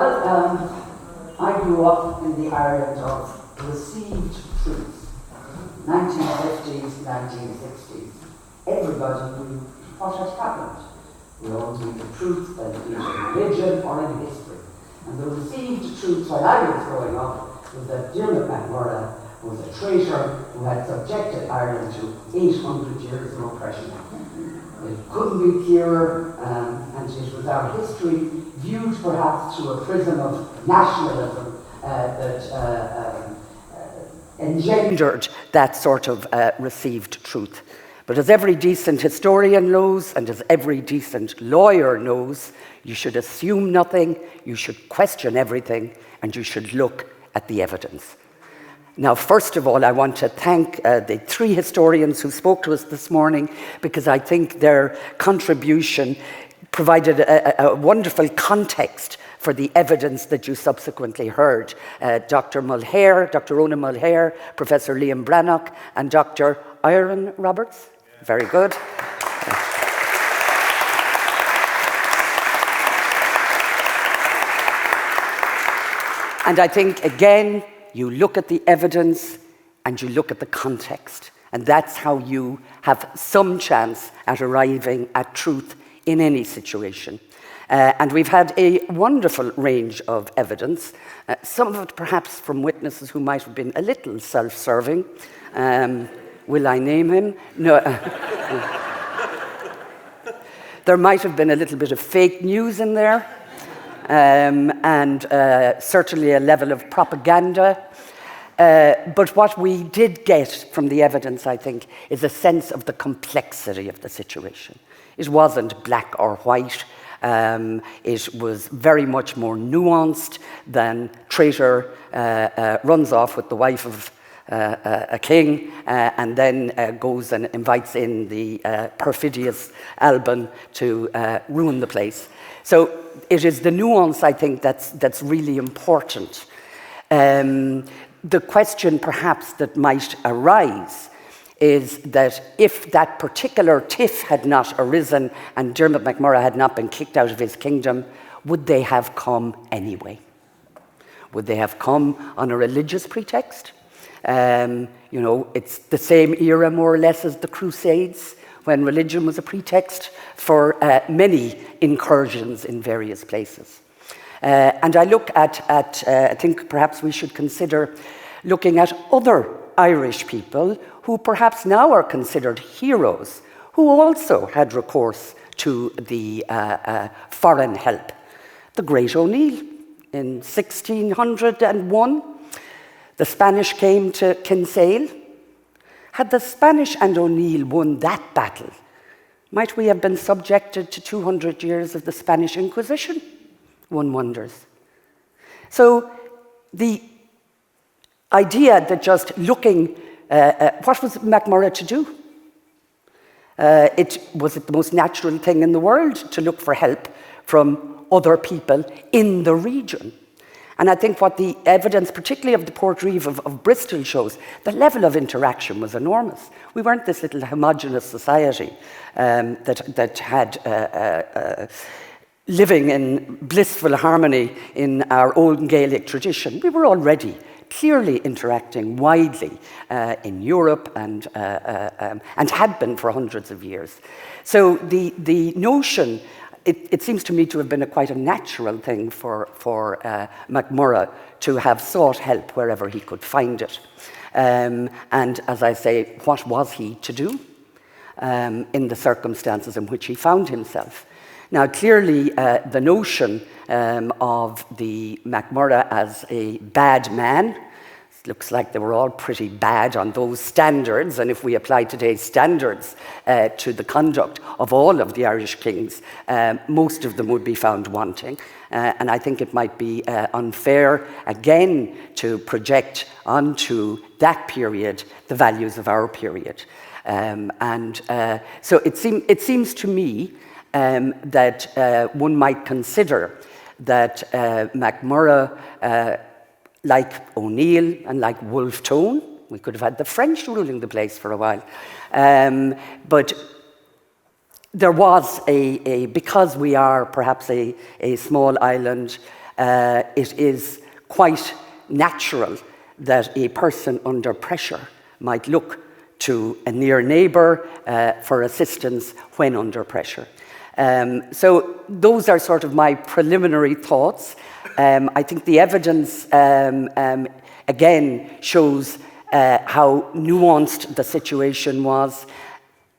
I grew up in the Ireland of received truth, 1950s, 1960s. Everybody knew what had happened. We all knew the truth, that it was in religion or in history. And the received truth when I was growing up was that Diarmuid MacMurrough was a traitor who had subjected Ireland to 800 years of oppression. It couldn't be clearer, and it was our history viewed perhaps through a prism of nationalism that engendered that sort of received truth. But as every decent historian knows, and as every decent lawyer knows, you should assume nothing, you should question everything, and you should look at the evidence. Now, first of all, I want to thank the three historians who spoke to us this morning, because I think their contribution provided a wonderful context for the evidence that you subsequently heard. Dr. Mulhare, Dr. Ona Mulhare, Professor Liam Brannock, and Dr. Iron Roberts. Very good. And I think, again, you look at the evidence and you look at the context. And that's how you have some chance at arriving at truth in any situation. And we've had a wonderful range of evidence, some of it perhaps from witnesses who might have been a little self-serving. Will I name him? No. There might have been a little bit of fake news in there, and certainly a level of propaganda. But what we did get from the evidence, I think, is a sense of the complexity of the situation. It wasn't black or white. It was very much more nuanced than traitor runs off with the wife of a king and then goes and invites in the perfidious Alban to ruin the place. So it is the nuance, I think, that's really important. The question perhaps that might arise is that if that particular tiff had not arisen and Diarmuid MacMurrough had not been kicked out of his kingdom, would they have come anyway? Would they have come on a religious pretext? It's the same era, more or less, as the Crusades, when religion was a pretext for many incursions in various places. And I look at I think perhaps we should consider looking at other Irish people who perhaps now are considered heroes, who also had recourse to the foreign help. The Great O'Neill in 1601, the Spanish came to Kinsale. Had the Spanish and O'Neill won that battle, might we have been subjected to 200 years of the Spanish Inquisition? One wonders. So the idea that just looking, what was MacMurrough to do? It was the most natural thing in the world to look for help from other people in the region. And I think what the evidence, particularly of the Portreeve of Bristol, shows, the level of interaction was enormous. We weren't this little homogenous society that had living in blissful harmony in our old Gaelic tradition. We were already clearly interacting widely in Europe and had been for hundreds of years. So the notion, it seems to me to have been quite a natural thing for MacMurrough to have sought help wherever he could find it. And as I say, what was he to do in the circumstances in which he found himself? Now, clearly, the notion of the MacMurrough as a bad man, it looks like they were all pretty bad on those standards, and if we apply today's standards to the conduct of all of the Irish kings, most of them would be found wanting. And I think it might be unfair, again, to project onto that period the values of our period. So it seems to me that one might consider that MacMurrough, like O'Neill and like Wolfe Tone, we could have had the French ruling the place for a while, but there was because we are perhaps a small island it is quite natural that a person under pressure might look to a near neighbour for assistance when under pressure. So those are sort of my preliminary thoughts. I think the evidence, again, shows how nuanced the situation was.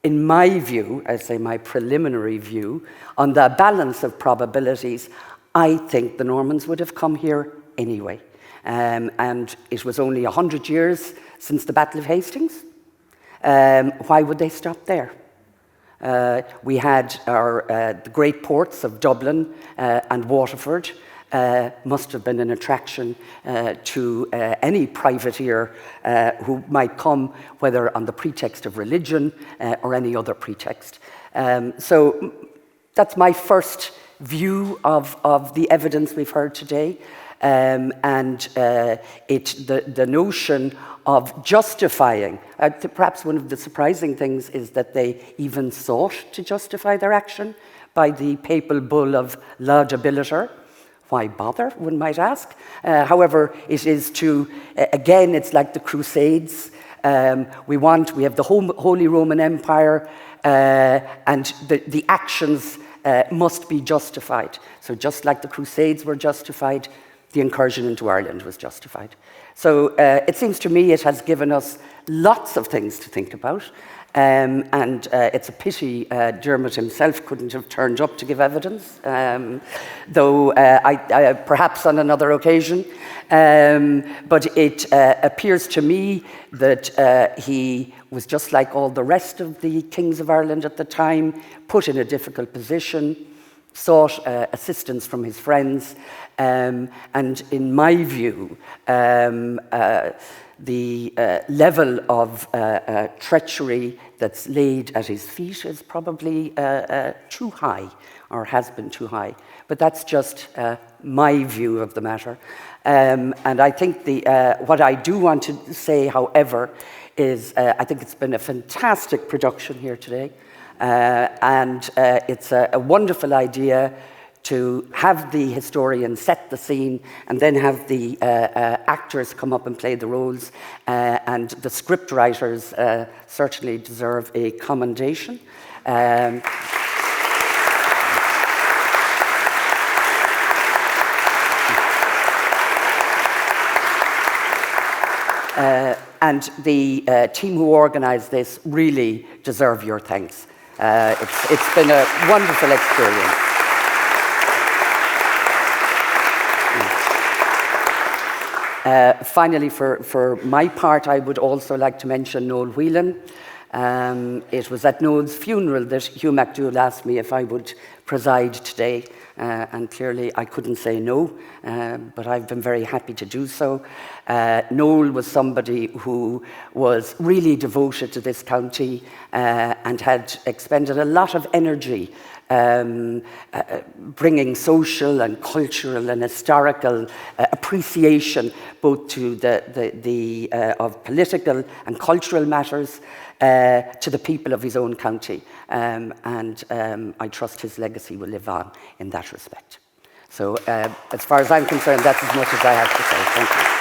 In my view, I say my preliminary view, on the balance of probabilities, I think the Normans would have come here anyway. And it was only 100 years since the Battle of Hastings. Why would they stop there? We had the great ports of Dublin and Waterford. Must have been an attraction to any privateer who might come, whether on the pretext of religion or any other pretext. So that's my first view of the evidence we've heard today. And the notion of justifying, perhaps one of the surprising things is that they even sought to justify their action by the papal bull of laudabiliter. Why bother, one might ask. However, it is to, again, it's like the Crusades. We have the Holy Roman Empire, and the actions must be justified. So just like the Crusades were justified, the incursion into Ireland was justified. So it seems to me it has given us lots of things to think about. And it's a pity Dermot himself couldn't have turned up to give evidence, though I perhaps on another occasion. But it appears to me that he was just like all the rest of the kings of Ireland at the time, put in a difficult position, sought assistance from his friends, and in my view, the level of treachery that's laid at his feet is probably too high, or has been too high. But that's just my view of the matter. And I think what I do want to say, however, is I think it's been a fantastic production here today. And it's a wonderful idea to have the historian set the scene and then have the actors come up and play the roles. And the script writers certainly deserve a commendation. And the team who organised this really deserve your thanks. It's been a wonderful experience. Finally, for my part, I would also like to mention Noel Whelan. It was at Noel's funeral that Hugh McDowell asked me if I would preside today, and clearly I couldn't say no, but I've been very happy to do so. Noel was somebody who was really devoted to this county and had expended a lot of energy bringing social and cultural and historical appreciation both to of political and cultural matters to the people of his own county. And I trust his legacy will live on in that respect. So as far as I'm concerned, that's as much as I have to say. Thank you.